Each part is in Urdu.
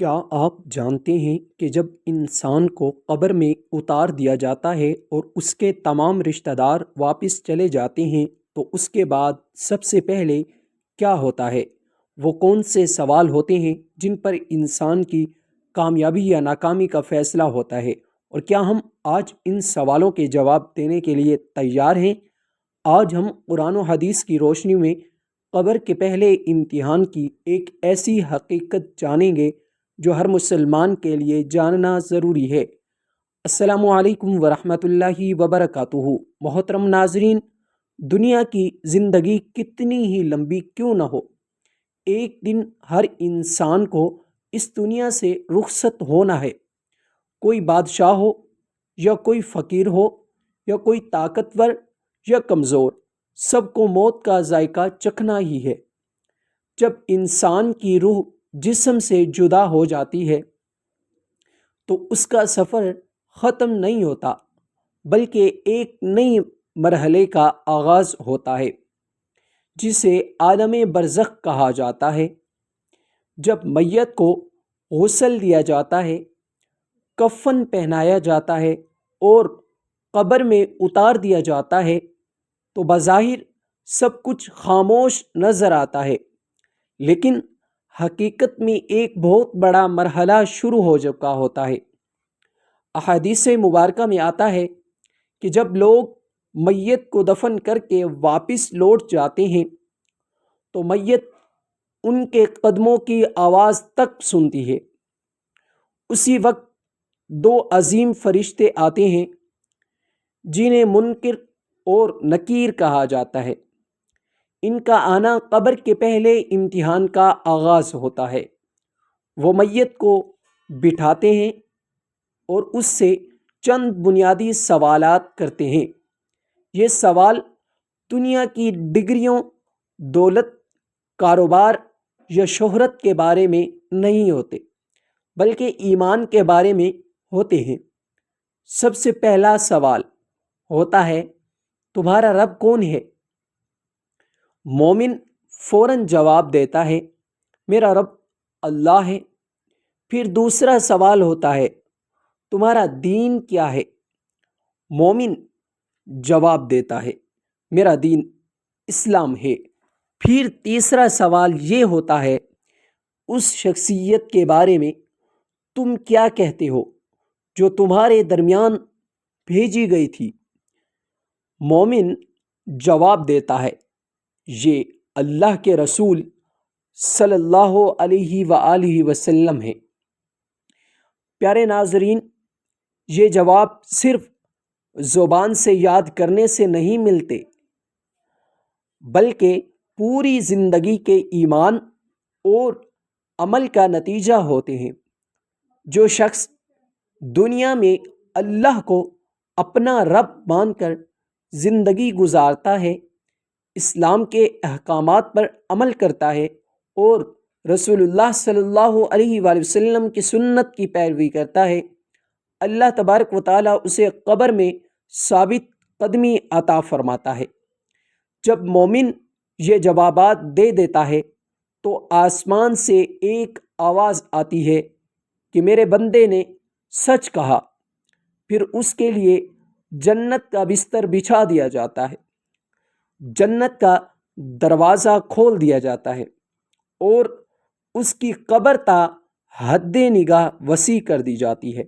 کیا آپ جانتے ہیں کہ جب انسان کو قبر میں اتار دیا جاتا ہے اور اس کے تمام رشتہ دار واپس چلے جاتے ہیں تو اس کے بعد سب سے پہلے کیا ہوتا ہے؟ وہ کون سے سوال ہوتے ہیں جن پر انسان کی کامیابی یا ناکامی کا فیصلہ ہوتا ہے؟ اور کیا ہم آج ان سوالوں کے جواب دینے کے لیے تیار ہیں؟ آج ہم قرآن و حدیث کی روشنی میں قبر کے پہلے امتحان کی ایک ایسی حقیقت جانیں گے جو ہر مسلمان کے لیے جاننا ضروری ہے۔ السلام علیکم ورحمۃ اللہ وبرکاتہ۔ محترم ناظرین، دنیا کی زندگی کتنی ہی لمبی کیوں نہ ہو، ایک دن ہر انسان کو اس دنیا سے رخصت ہونا ہے۔ کوئی بادشاہ ہو یا کوئی فقیر ہو یا کوئی طاقتور یا کمزور، سب کو موت کا ذائقہ چکھنا ہی ہے۔ جب انسان کی روح جسم سے جدا ہو جاتی ہے تو اس کا سفر ختم نہیں ہوتا، بلکہ ایک نئی مرحلے کا آغاز ہوتا ہے جسے عالم برزخ کہا جاتا ہے۔ جب میت کو غسل دیا جاتا ہے، کفن پہنایا جاتا ہے اور قبر میں اتار دیا جاتا ہے تو بظاہر سب کچھ خاموش نظر آتا ہے، لیکن حقیقت میں ایک بہت بڑا مرحلہ شروع ہو چکا ہوتا ہے۔ احادیث مبارکہ میں آتا ہے کہ جب لوگ میت کو دفن کر کے واپس لوٹ جاتے ہیں تو میت ان کے قدموں کی آواز تک سنتی ہے۔ اسی وقت دو عظیم فرشتے آتے ہیں جنہیں منکر اور نکیر کہا جاتا ہے۔ ان کا آنا قبر کے پہلے امتحان کا آغاز ہوتا ہے۔ وہ میت کو بٹھاتے ہیں اور اس سے چند بنیادی سوالات کرتے ہیں۔ یہ سوال دنیا کی ڈگریوں، دولت، کاروبار یا شہرت کے بارے میں نہیں ہوتے، بلکہ ایمان کے بارے میں ہوتے ہیں۔ سب سے پہلا سوال ہوتا ہے، تمہارا رب کون ہے؟ مومن فوراً جواب دیتا ہے، میرا رب اللہ ہے۔ پھر دوسرا سوال ہوتا ہے، تمہارا دین کیا ہے؟ مومن جواب دیتا ہے، میرا دین اسلام ہے۔ پھر تیسرا سوال یہ ہوتا ہے، اس شخصیت کے بارے میں تم کیا کہتے ہو جو تمہارے درمیان بھیجی گئی تھی؟ مومن جواب دیتا ہے، یہ اللہ کے رسول صلی اللہ علیہ وآلہ وسلم ہے۔ پیارے ناظرین، یہ جواب صرف زبان سے یاد کرنے سے نہیں ملتے، بلکہ پوری زندگی کے ایمان اور عمل کا نتیجہ ہوتے ہیں۔ جو شخص دنیا میں اللہ کو اپنا رب مان کر زندگی گزارتا ہے، اسلام کے احکامات پر عمل کرتا ہے اور رسول اللہ صلی اللہ علیہ وآلہ وسلم کی سنت کی پیروی کرتا ہے، اللہ تبارک و تعالیٰ اسے قبر میں ثابت قدمی عطا فرماتا ہے۔ جب مومن یہ جوابات دے دیتا ہے تو آسمان سے ایک آواز آتی ہے کہ میرے بندے نے سچ کہا۔ پھر اس کے لیے جنت کا بستر بچھا دیا جاتا ہے، جنت کا دروازہ کھول دیا جاتا ہے اور اس کی قبر تا حد نگاہ وسیع کر دی جاتی ہے۔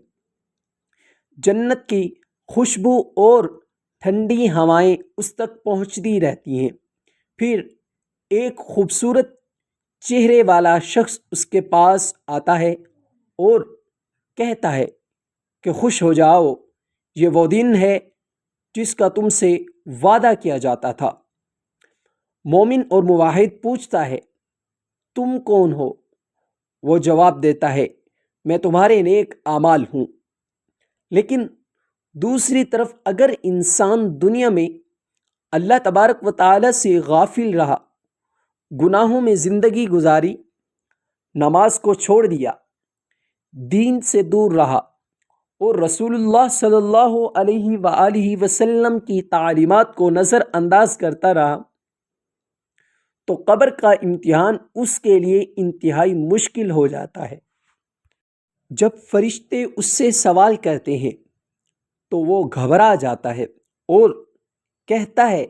جنت کی خوشبو اور ٹھنڈی ہوائیں اس تک پہنچتی رہتی ہیں۔ پھر ایک خوبصورت چہرے والا شخص اس کے پاس آتا ہے اور کہتا ہے کہ خوش ہو جاؤ، یہ وہ دن ہے جس کا تم سے وعدہ کیا جاتا تھا۔ مومن اور موحد پوچھتا ہے، تم کون ہو؟ وہ جواب دیتا ہے، میں تمہارے نیک اعمال ہوں۔ لیکن دوسری طرف اگر انسان دنیا میں اللہ تبارک و تعالیٰ سے غافل رہا، گناہوں میں زندگی گزاری، نماز کو چھوڑ دیا، دین سے دور رہا اور رسول اللہ صلی اللہ علیہ وآلہ وسلم کی تعلیمات کو نظر انداز کرتا رہا، تو قبر کا امتحان اس کے لیے انتہائی مشکل ہو جاتا ہے۔ جب فرشتے اس سے سوال کرتے ہیں تو وہ گھبرا جاتا ہے اور کہتا ہے،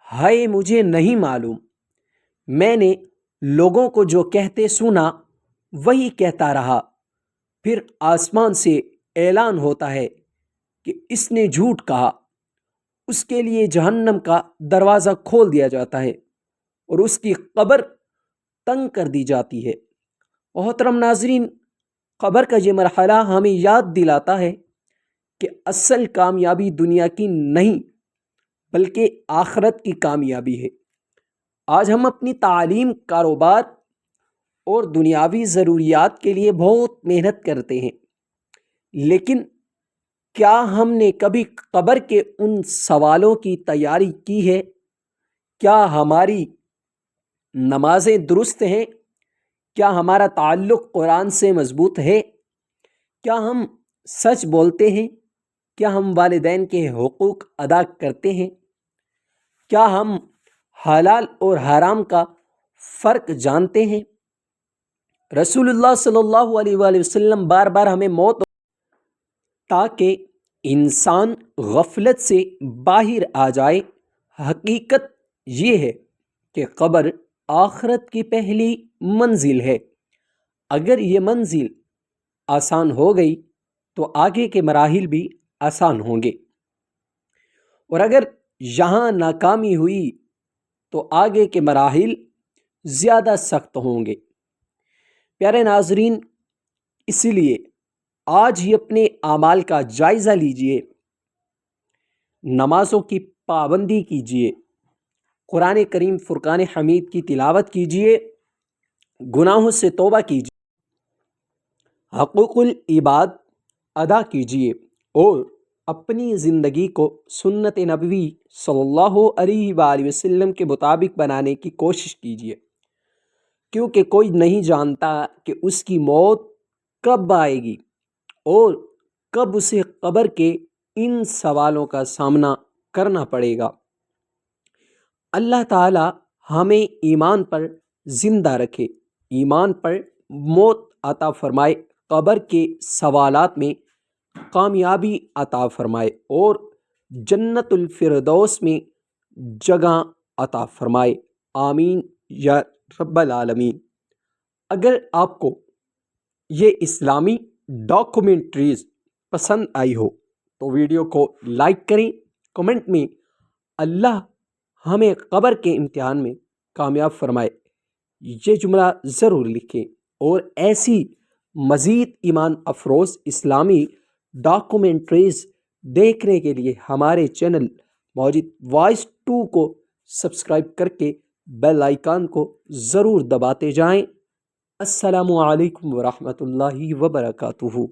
ہائے مجھے نہیں معلوم، میں نے لوگوں کو جو کہتے سنا وہی کہتا رہا۔ پھر آسمان سے اعلان ہوتا ہے کہ اس نے جھوٹ کہا۔ اس کے لیے جہنم کا دروازہ کھول دیا جاتا ہے اور اس کی قبر تنگ کر دی جاتی ہے۔ محترم ناظرین، قبر کا یہ مرحلہ ہمیں یاد دلاتا ہے کہ اصل کامیابی دنیا کی نہیں بلکہ آخرت کی کامیابی ہے۔ آج ہم اپنی تعلیم، کاروبار اور دنیاوی ضروریات کے لیے بہت محنت کرتے ہیں، لیکن کیا ہم نے کبھی قبر کے ان سوالوں کی تیاری کی ہے؟ کیا ہماری نمازیں درست ہیں؟ کیا ہمارا تعلق قرآن سے مضبوط ہے؟ کیا ہم سچ بولتے ہیں؟ کیا ہم والدین کے حقوق ادا کرتے ہیں؟ کیا ہم حلال اور حرام کا فرق جانتے ہیں؟ رسول اللہ صلی اللہ علیہ وآلہ وسلم بار بار ہمیں موت تاکہ انسان غفلت سے باہر آ جائے۔ حقیقت یہ ہے کہ قبر آخرت کی پہلی منزل ہے۔ اگر یہ منزل آسان ہو گئی تو آگے کے مراحل بھی آسان ہوں گے، اور اگر یہاں ناکامی ہوئی تو آگے کے مراحل زیادہ سخت ہوں گے۔ پیارے ناظرین، اسی لیے آج ہی اپنے اعمال کا جائزہ لیجئے، نمازوں کی پابندی کیجئے، قرآن کریم فرقان حمید کی تلاوت کیجئے، گناہوں سے توبہ کیجئے، حقوق العباد ادا کیجئے اور اپنی زندگی کو سنت نبوی صلی اللہ علیہ وآلہ وسلم کے مطابق بنانے کی کوشش کیجئے، کیونکہ کوئی نہیں جانتا کہ اس کی موت کب آئے گی اور کب اسے قبر کے ان سوالوں کا سامنا کرنا پڑے گا۔ اللہ تعالی ہمیں ایمان پر زندہ رکھے، ایمان پر موت عطا فرمائے، قبر کے سوالات میں کامیابی عطا فرمائے اور جنت الفردوس میں جگہ عطا فرمائے، آمین یا رب العالمین۔ اگر آپ کو یہ اسلامی ڈاکومنٹریز پسند آئی ہو تو ویڈیو کو لائک کریں، کمنٹ میں اللہ ہمیں قبر کے امتحان میں کامیاب فرمائے یہ جملہ ضرور لکھیں، اور ایسی مزید ایمان افروز اسلامی ڈاکومنٹریز دیکھنے کے لیے ہمارے چینل موجود وائس 2 کو سبسکرائب کر کے بیل آئیکن کو ضرور دباتے جائیں۔ السلام علیکم ورحمۃ اللہ وبرکاتہ۔